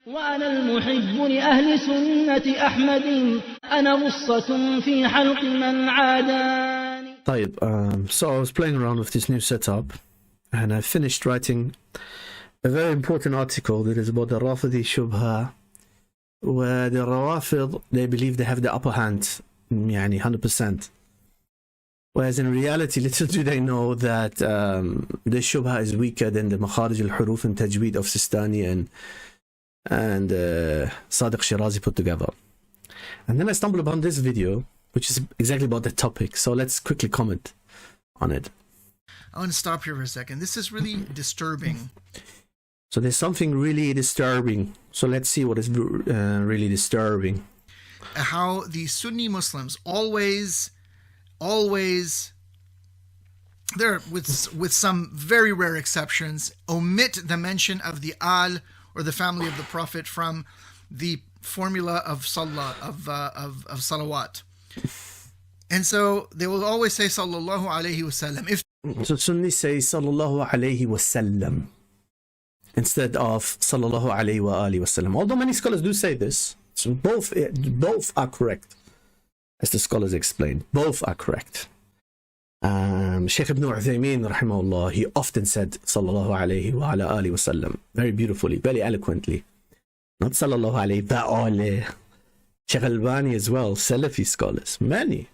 وأنا المحب لأهل سنة أحمد أنا غصة في حلق من عاداني. طيب, so I was playing around with this new setup and I finished writing a very important article that is about the Rafidi Shubha, where the Rawafid, they believe they have the upper hand, يعني 100%. Whereas in reality, little do they know that the Shubha is weaker than the Makharij al-Huruf and Tajweed of Sistani and Sadiq Shirazi put together. And then I stumbled upon this video, which is exactly about the topic. So let's quickly comment on it. I want to stop here for a second. This is really disturbing. So there's something really disturbing. So let's see what is really disturbing. How the Sunni Muslims always, there with some very rare exceptions, omit the mention of the Al or the family of the Prophet from the formula of Salah, of Salawat. And so they will always say Sallallahu Alaihi Wasallam. So Sunnis say Sallallahu Alaihi Wasallam instead of Sallallahu Alaihi Wasallam. Although many scholars do say this, so both are correct, as the scholars explained. Both are correct. Sheikh 𝗦𝗦𝗕𝗦𝗧 rahimahullah, he often said Sallallahu Alaihi Wasallam very beautifully, very eloquently. Not Sallallahu Alaihi Wasallam. Sheikh Albani as well, Salafi scholars, many.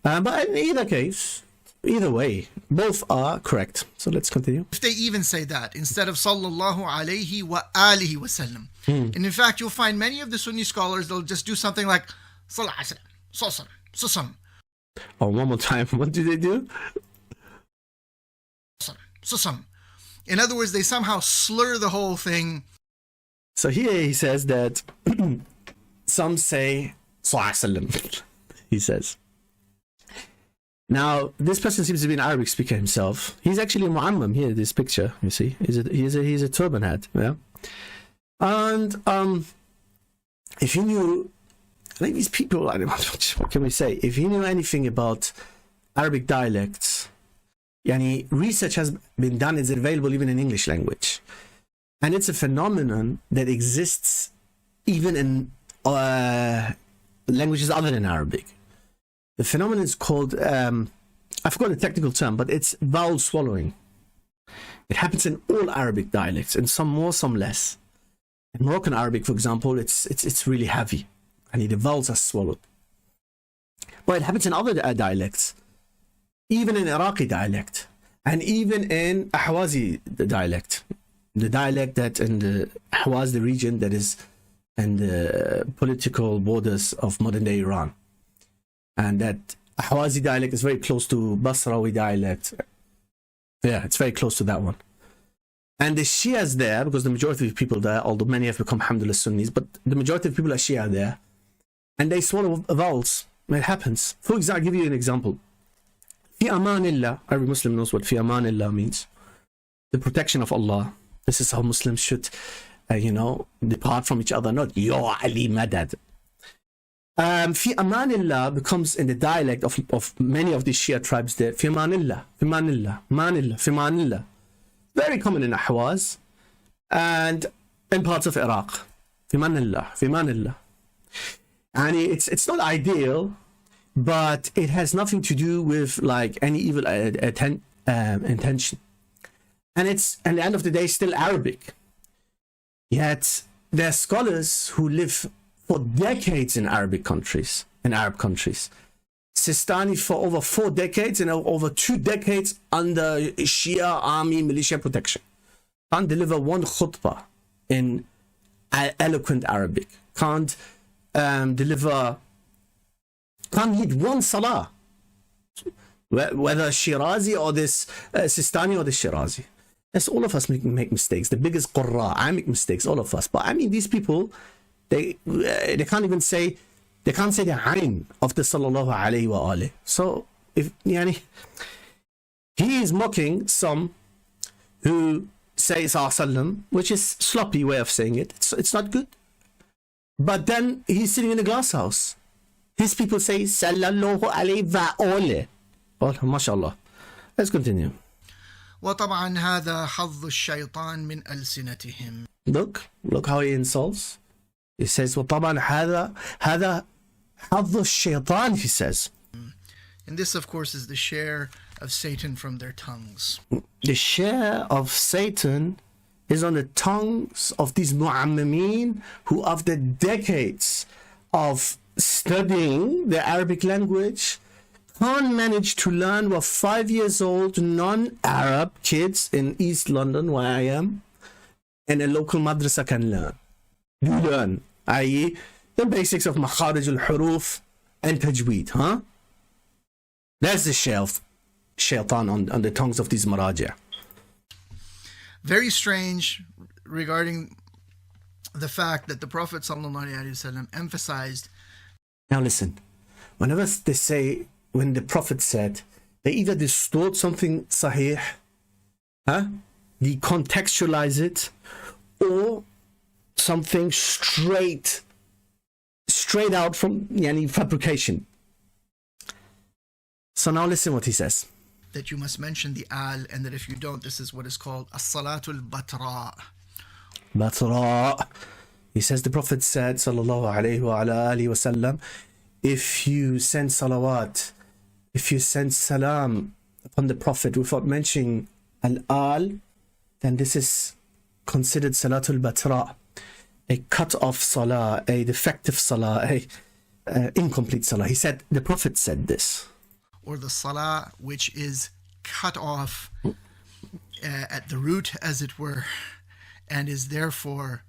But in either case, either way, both are correct. So let's continue. If they even say that instead of Sallallahu Alaihi Wasallam. And in fact, you'll find many of the Sunni scholars, they'll just do something like Sallallahu Alaihi Wasallam. Oh, one more time. What do they do? In other words, they somehow slur the whole thing. So here he says that some say Sallallahu, he says. Now, this person seems to be an Arabic speaker himself. He's actually a Mu'ammam here, this picture, you see. He's a turban hat, yeah. And if you knew, I think these people, what can we say? If you knew anything about Arabic dialects, yani, research has been done, it's available even in English language. And it's a phenomenon that exists even in languages other than Arabic. The phenomenon is called, I forgot the technical term, but it's vowel swallowing. It happens in all Arabic dialects, and some more, some less. In Moroccan Arabic, for example, it's really heavy, and the vowels are swallowed. But it happens in other dialects, even in Iraqi dialect, and even in Ahwazi dialect. The dialect that in the Ahwaz, the region that is in the political borders of modern day Iran. And that Ahwazi dialect is very close to Basrawi dialect. Yeah, it's very close to that one. And the Shias there, because the majority of people there, although many have become alhamdulillah Sunnis, but the majority of people are Shia there. And they swallow vowels. It happens. For example, I'll give you an example. Fi amanillah. Every Muslim knows what fi amanillah means. The protection of Allah. This is how Muslims should, depart from each other, not Ya Ali Madad. Fi amanillah becomes in the dialect of many of the Shia tribes there. Fi amanillah, fi amanillah, manillah, fi amanillah. Very common in Ahwaz and in parts of Iraq. Fi amanillah, fi amanillah. And it's not ideal, but it has nothing to do with like any evil intention. And it's, at the end of the day, still Arabic. Yet there are scholars who live for decades in Arab countries. Sistani for over 4 decades and over 2 decades under Shia army militia protection. Can't deliver one khutbah in eloquent Arabic. Can't lead one salah. Whether Shirazi or this Sistani or the Shirazi. Yes, all of us make mistakes. The biggest qurra, I make mistakes, all of us. But I mean, these people, they can't even say, they can't say the ayn of the sallallahu alayhi wa alayhi. So, if he is mocking some who say sallam, which is sloppy way of saying it. It's not good. But then he's sitting in a glass house. His people say sallallahu alayhi wa alayhi. Oh, mashallah. Let's continue. وطبعا هذا حظ الشيطان من ألسنتهم. Look how he insults. He says وطبعا هذا حظ الشيطان, he says. And this, of course, is the share of Satan from their tongues. The share of Satan is on the tongues of these mu'ammimeen who, after decades of studying the Arabic language, can't manage to learn what 5 years old non-Arab kids in East London, where I am, and a local madrasa can learn. You learn, i.e. the basics of makharij al-huruf and tajweed, huh? That's the share of shaitan on the tongues of these maraji'. Very strange regarding the fact that the Prophet ﷺ emphasized. Now listen, whenever they say, when the Prophet said, they either distort something sahih, decontextualize it, or something straight out from fabrication. So now listen what he says. That you must mention the al, and that if you don't, this is what is called 𝗧𝗨𝗥𝗏𝗧𝗜𝗢𝗏 Batra. He says the Prophet said, sallallahu alayhi wa alayhi wa sallam, if you send salawat, if you send salam upon the Prophet without mentioning al-al, then this is considered salatul batra, a cut-off salah, a defective salah, a incomplete salah. He said, the Prophet said this. Or the salah which is cut off at the root, as it were, and is therefore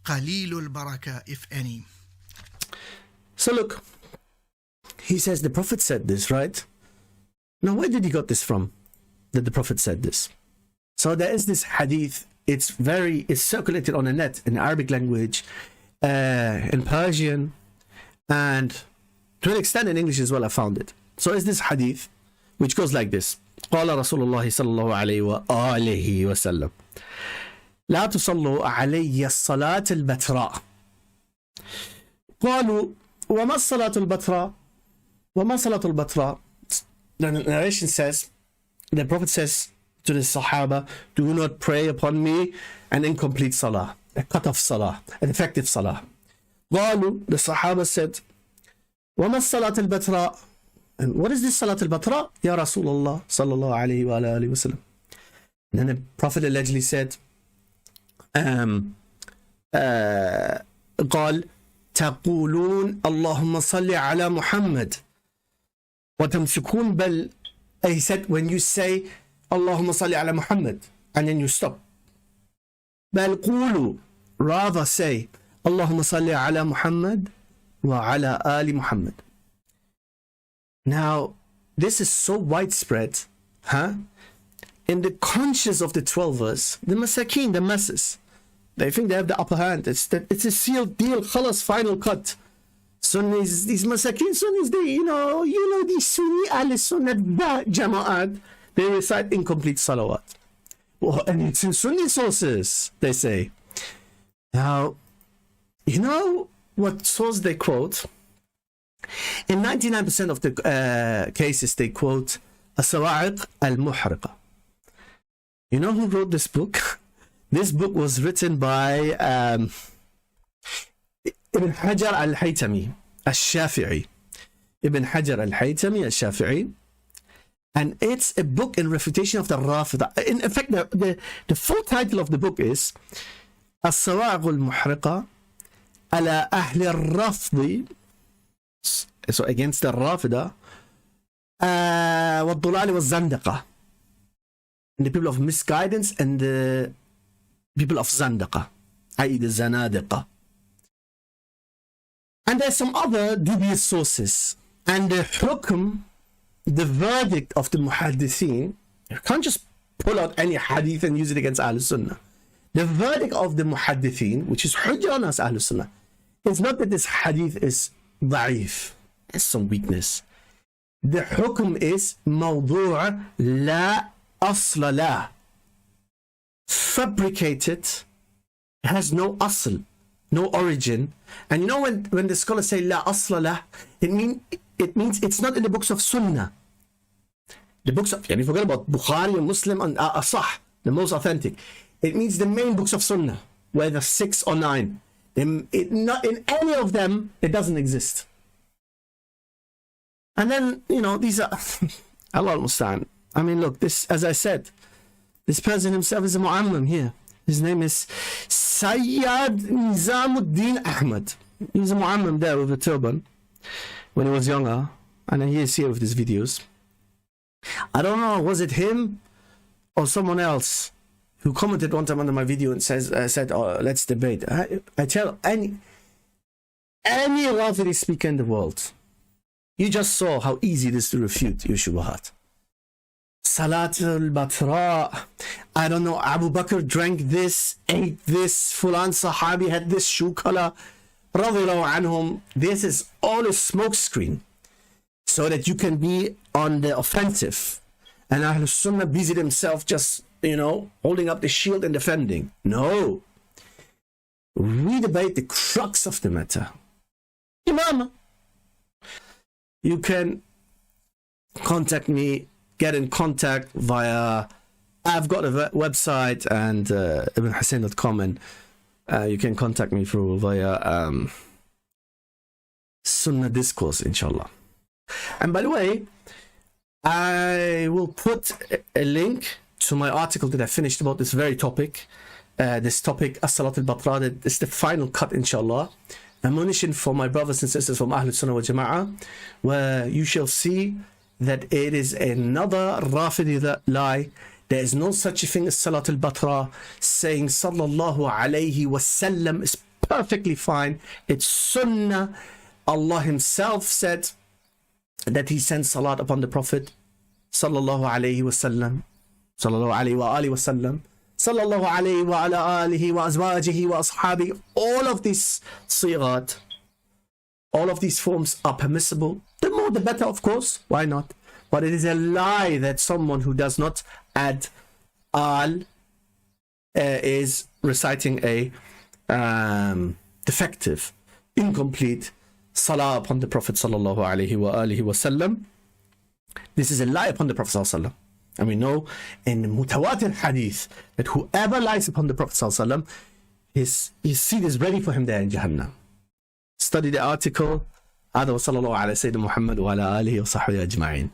qalilul barakah, if any. So look, he says the Prophet said this, right? Now where did he got this from, that the Prophet said this? So there is this hadith, it's circulated on the net in Arabic language, in Persian, and to an extent in English as well. I found it. So is this hadith which goes like this: قال رسول الله صلى الله عليه وآله وسلم لا تصلوا علي الصلاة البتراء. قالوا وما الصلاة البتراء؟ وما صلاة البتراء? The narration says, the Prophet says to the Sahaba, do not pray upon me an incomplete salah, a cut-off salah, an defective salah. قالوا, the Sahaba said, وما الصلاة البتراء? And what is this Salat al-Batra? Ya Rasulullah sallallahu alayhi wa alayhi wa sallam. And then the Prophet allegedly said, قال تقولون اللهم صل على محمد وتمسكون بل. He said, when you say اللهم صل على Muhammad and then you stop, بل قولوا, rather say اللهم صل على محمد وعلى آل محمد. Now, this is so widespread, in the conscience of the 12ers, the masakeen, the masses, they think they have the upper hand. It's a sealed deal, khalas, final cut. Sunnis, these masakeen Sunnis, they, you know, these Sunni al-Sunnah jama'at, they recite incomplete salawat. Well, and it's in Sunni sources, they say. Now, you know what source they quote? In 99% of the cases, they quote 𝗧𝗨𝗥𝗓𝗦𝗧𝗜𝗢𝗏. You know who wrote this book? This book was written by Ibn Hajar al-Haytami al-Shafi'i. Ibn Hajar al-Haytami al-Shafi'i. And it's a book in refutation of the Rafida. In fact, the full title of the book is 𝗧𝗨𝗥𝗓𝗦𝗧𝗜𝗢𝗏 عَلَى أَهْلِ الرَّفْضِ. So against the Rafida, وَالضُّلَالِ وَالزَّنْدَقَةِ, and the people of misguidance and the people of Zandaqa, i.e. the Zanadiqa. And there's some other dubious sources. And the hukm, the verdict of the muhaddithin, you can't just pull out any hadith and use it against Ahlul Sunnah. The verdict of the muhaddithin, which is hujjah on us Ahlul Sunnah, is not that this hadith is ضعيف, there's some weakness. The hukm is موضوع لا أصل له, fabricated, has no asl, no origin. And you know when the scholars say لا أصل له, it means it's not in the books of Sunnah. The books of, and you forget about Bukhari and Muslim and Asah, the most authentic. It means the main books of Sunnah, whether 6 or 9. Not in any of them, it doesn't exist. And then, you know, these are Allah al-Musta'an. I mean, look, this, as I said, this person himself is a mu'ammam here. His name is Sayyid Nizamuddin Ahmad. He's a mu'ammam there with a turban when he was younger, and then he is here with his videos. I don't know, was it him or someone else who commented one time under my video and said, oh, let's debate. I tell any Rafidi speaker in the world, you just saw how easy it is to refute your shubahat. Salatul Batra, I don't know, Abu Bakr drank this, ate this, Fulan Sahabi had this shoe color, radiyallahu anhum. This is all a smokescreen so that you can be on the offensive. And Ahlul Sunnah busy themselves just, you know, holding up the shield and defending. No. We debate the crux of the matter. Imam. You can contact me, get in contact via, I've got a website and 𝗦𝗦𝗕𝗦𝗧𝗏𝗏𝗏𝗏, and you can contact me through via Sunnah Discourse, inshallah. And by the way, I will put a link to my article that I finished about this very topic. 𝗧𝗨𝗥𝗓𝗦𝗧𝗏𝗏𝗏𝗏 Batra, that is the final cut, inshallah. Ammunition for my brothers and sisters from Ahlul Sunnah wal Jama'ah, where you shall see that it is another Rafidi lie. There is no such a thing as Salatul Batra. Saying Sallallahu Alaihi Wasallam is perfectly fine. It's Sunnah. Allah Himself said that He sent Salat upon the Prophet Sallallahu Alaihi Wasallam, Sallallahu Alaihi wa alihi Wasallam, Sallallahu Alaihi wa ala alihi wa azwajihi wa ashabi. All of these sigat, all of these forms are permissible. The more the better, of course. Why not? But it is a lie that someone who does not add al is reciting a defective, incomplete salah upon the Prophet Sallallahu Alaihi wa alihi Wasallam. This is a lie upon the Prophet Sallallahu Alaihi Wasallam. And we know in mutawatir hadith that whoever lies upon the Prophet ﷺ, his seat is ready for him there in Jahannam. Study the article. هذا وصلى الله على سيدنا محمد وعلى آله وصحبه أجمعين.